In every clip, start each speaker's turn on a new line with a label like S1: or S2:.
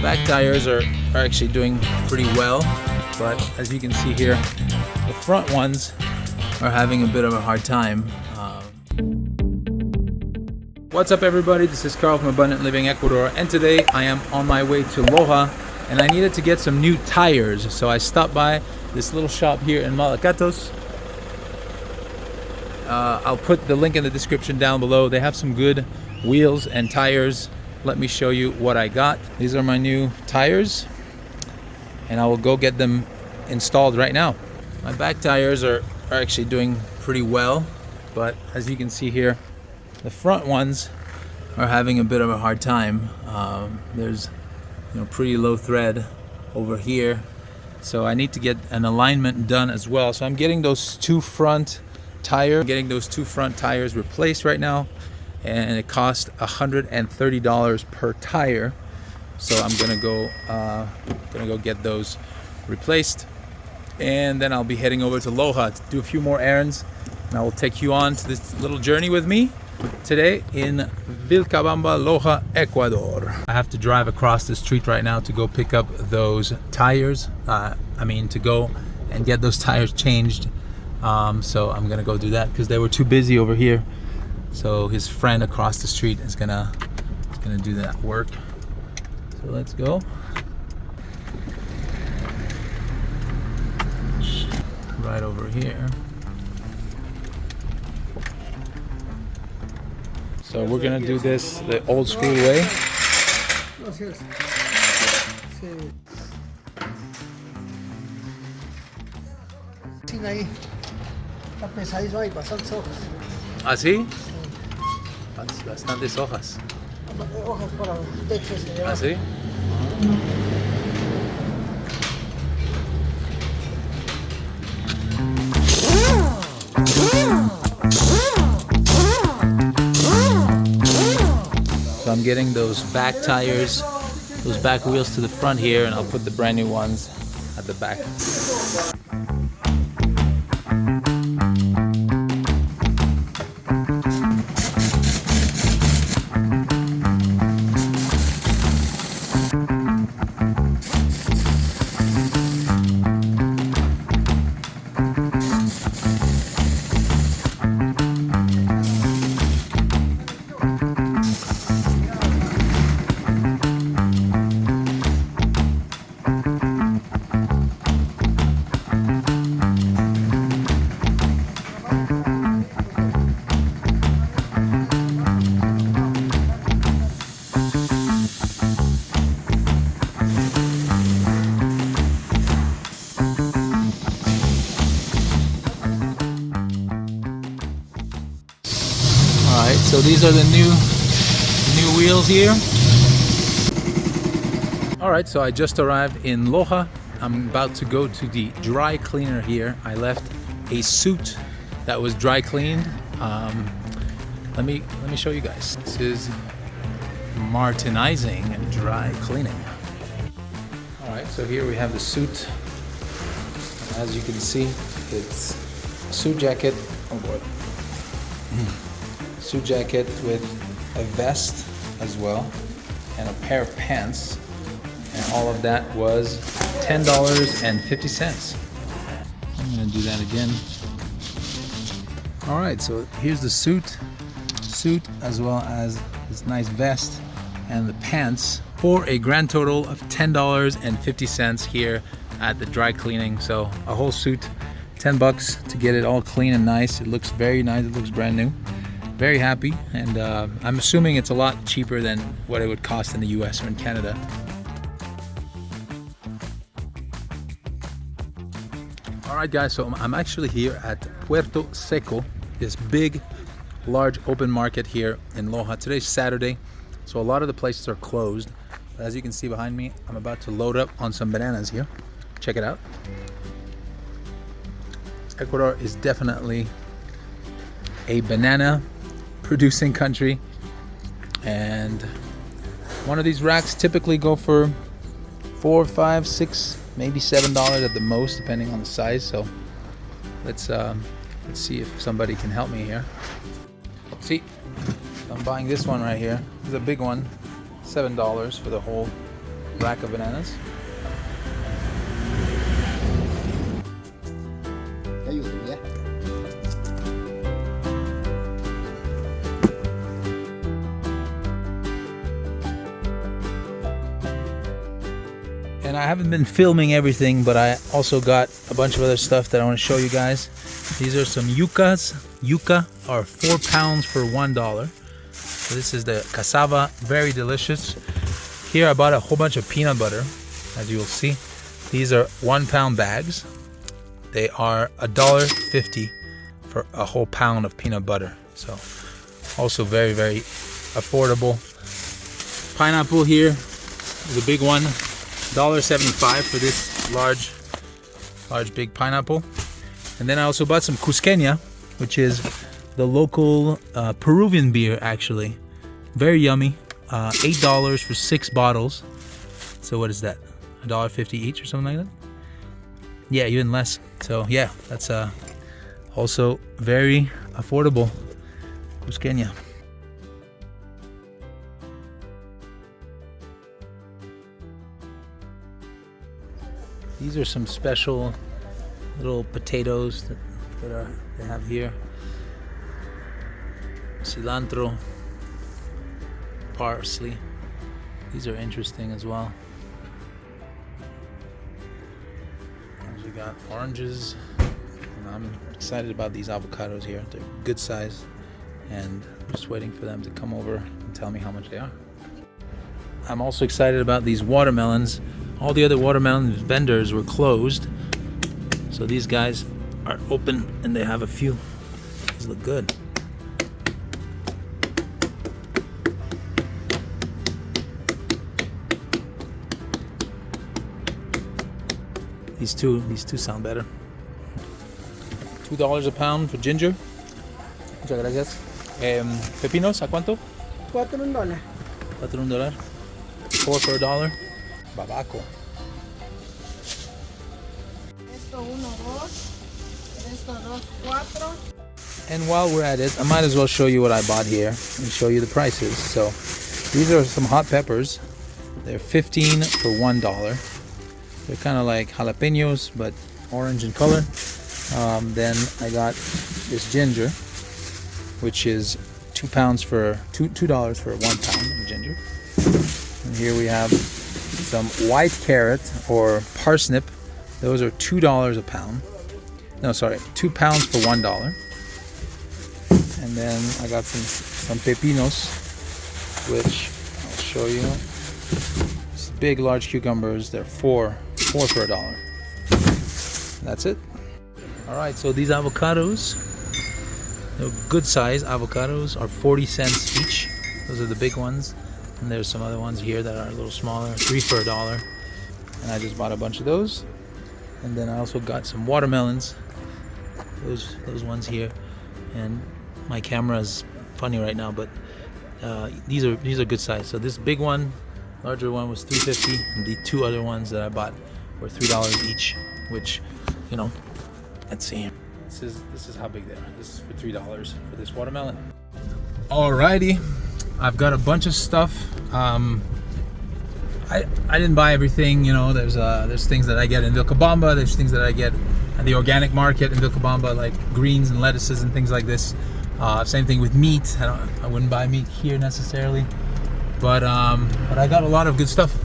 S1: My back tires are actually doing pretty well, but as you can see here, the front ones are having a bit of a hard time. What's up everybody, this is Carl from Abundant Living Ecuador, and today I am on my way to Loja and I needed to get some new tires. So I stopped by this little shop here in Malacatos. I'll put the link in the description down below. They have some good wheels and tires. Let me show you what I got. These are my new tires and I will go get them installed right now. My back tires are actually doing pretty well, but as you can see here, the front ones are having a bit of a hard time. There's pretty low thread over here, so I need to get an alignment done as well. So I'm getting those two front tires replaced right now, and it cost $130 per tire. So I'm gonna go get those replaced, and then I'll be heading over to Loja to do a few more errands, and I will take you on to this little journey with me today in Vilcabamba, Loja, Ecuador. I have to drive across the street right now to go pick up those tires. To go and get those tires changed. So I'm gonna go do that because they were too busy over here. So his friend across the street is gonna do that work. So let's go. Right over here. So we're gonna do this the old school way. ¿Así? Bastantes hojas.
S2: Hojas para techos.
S1: ¿Así? So I'm getting those back tires, those back wheels to the front here, and I'll put the brand new ones at the back. Alright, so these are the new wheels here. Alright, so I just arrived in Loja. I'm about to go to the dry cleaner here. I left a suit that was dry cleaned. Let me show you guys. This is Martinizing and dry cleaning. Alright, so here we have the suit. As you can see, it's a suit jacket. Oh boy. Suit jacket with a vest as well and a pair of pants, and all of that was $10.50. I'm gonna do that again. All right, so here's the suit as well as this nice vest and the pants for a grand total of $10.50 here at the dry cleaning. So a whole suit, 10 bucks to get it all clean and nice. It looks very nice, it looks brand new. Very happy, and I'm assuming it's a lot cheaper than what it would cost in the US or in Canada. Alright guys, so I'm actually here at Puerto Seco, this big, large open market here in Loja. Today's Saturday, so a lot of the places are closed. But as you can see behind me, I'm about to load up on some bananas here. Check it out. Ecuador is definitely a banana producing country, and one of these racks typically go for $4, $5, $6, maybe $7 at the most, depending on the size. So let's see if somebody can help me here. See, I'm buying this one right here. This is a big one, $7 for the whole rack of bananas.
S2: Yeah.
S1: And I haven't been filming everything, but I also got a bunch of other stuff that I want to show you guys. These are some yucas. Yuca are 4 pounds for $1. So this is the cassava, very delicious. Here I bought a whole bunch of peanut butter, as you will see. These are 1 pound bags. They are $1.50 for a whole pound of peanut butter. So also very, very affordable. Pineapple here is a big one. $1.75 for this large big pineapple. And then I also bought some Cusqueña, which is the local Peruvian beer, actually. Very yummy. $8 for 6 bottles. So what is that? $1.50 each or something like that? Yeah, even less. So yeah, that's also very affordable. Cusqueña. These are some special little potatoes that they have here. Cilantro, parsley. These are interesting as well. And we got oranges. And I'm excited about these avocados here. They're good size, and I'm just waiting for them to come over and tell me how much they are. I'm also excited about these watermelons. All the other watermelon vendors were closed, so these guys are open and they have a few. These look good. These two sound better. $2 a pound for ginger. Muchas gracias. Pepinos, ¿a cuánto?
S2: $4.
S1: $4. 4 for $1. Babaco.
S2: Esto 1, 2. Esto 2, 4.
S1: And while we're at it, I might as well show you what I bought here and show you the prices. So these are some hot peppers. They're 15 for $1. They're kind of like jalapenos, but orange in color. Then I got this ginger, which is $2 for $1 pound of ginger. And here we have some white carrot or parsnip. Those are $2 a pound. No, sorry, 2 pounds for $1. And then I got some pepinos, which I'll show you. It's big, large cucumbers. They're 4 for $1. That's it. All right, so these avocados, they're good size avocados, are 40 cents each. Those are the big ones. And there's some other ones here that are a little smaller, 3 for $1. And I just bought a bunch of those. And then I also got some watermelons, those ones here. And my camera's funny right now, but these are good size. So this big one, larger one, was $3.50, and the 2 other ones that I bought were $3 each. Which, you know, let's see. This is how big they are. This is for $3 for this watermelon. Alrighty. I've got a bunch of stuff. I didn't buy everything, you know. There's things that I get in Vilcabamba. There's things that I get at the organic market in Vilcabamba, like greens and lettuces and things like this. Same thing with meat. I wouldn't buy meat here necessarily, but I got a lot of good stuff.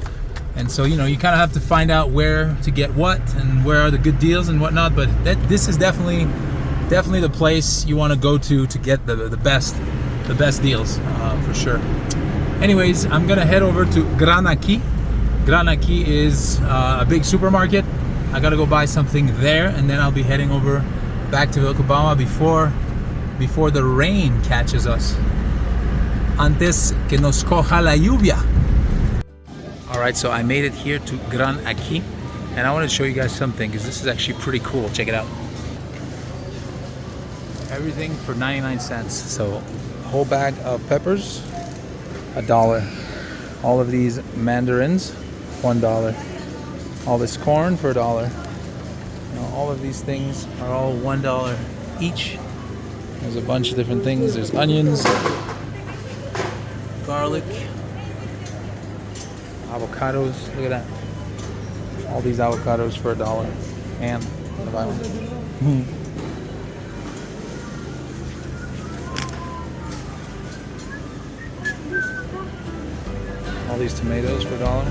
S1: And so, you know, you kind of have to find out where to get what and where are the good deals and whatnot. But this is definitely the place you want to go to get the best deals, for sure. Anyways, I'm gonna head over to Gran. Gran is a big supermarket. I gotta go buy something there, and then I'll be heading over back to Vilcabamba before the rain catches us. Antes que nos coja la lluvia. All right, so I made it here to Gran, and I want to show you guys something because this is actually pretty cool. Check it out. Everything for 99 cents. So a whole bag of peppers, $1. All of these mandarins, $1. All this corn for $1. You know, all of these things are all $1 each. There's a bunch of different things. There's onions, garlic, Avocados, look at that. All these avocados for $1. And the buy one. All these tomatoes for $1.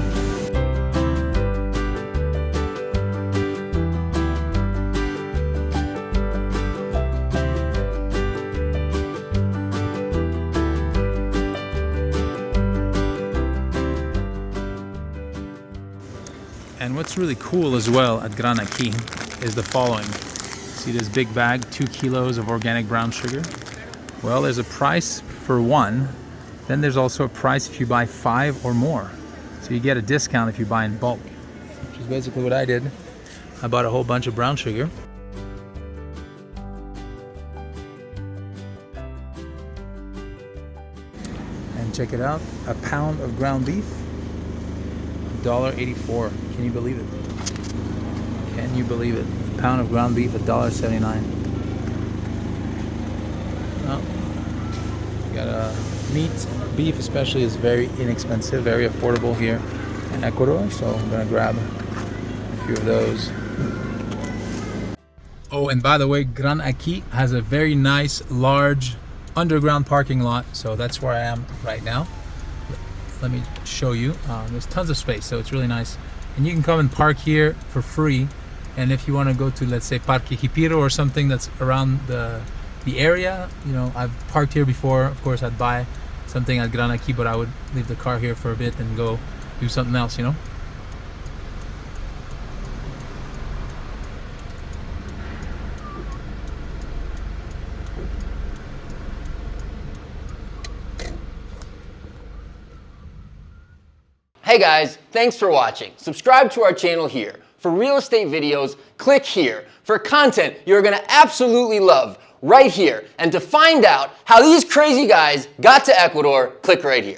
S1: And what's really cool as well at Gran is the following. See this big bag, 2 kilos of organic brown sugar? Well, there's a price for one. Then there's also a price if you buy 5 or more. So you get a discount if you buy in bulk, which is basically what I did. I bought a whole bunch of brown sugar. And check it out, a pound of ground beef, $1.84. Can you believe it? Can you believe it? A pound of ground beef, $1.79. Oh, got a meat, beef especially is very inexpensive, very affordable here in Ecuador. So I'm gonna grab a few of those. Oh, and by the way, Gran has a very nice, large underground parking lot. So that's where I am right now. Let me show you. There's tons of space, so it's really nice. And you can come and park here for free. And if you want to go to, let's say, Parque Hipiro or something that's around the area, you know, I've parked here before. Of course, I'd buy something at Gran, but I would leave the car here for a bit and go do something else, you know.
S3: Hey guys, thanks for watching. Subscribe to our channel here. For real estate videos, click here. For content you're gonna absolutely love, right here. And to find out how these crazy guys got to Ecuador, click right here.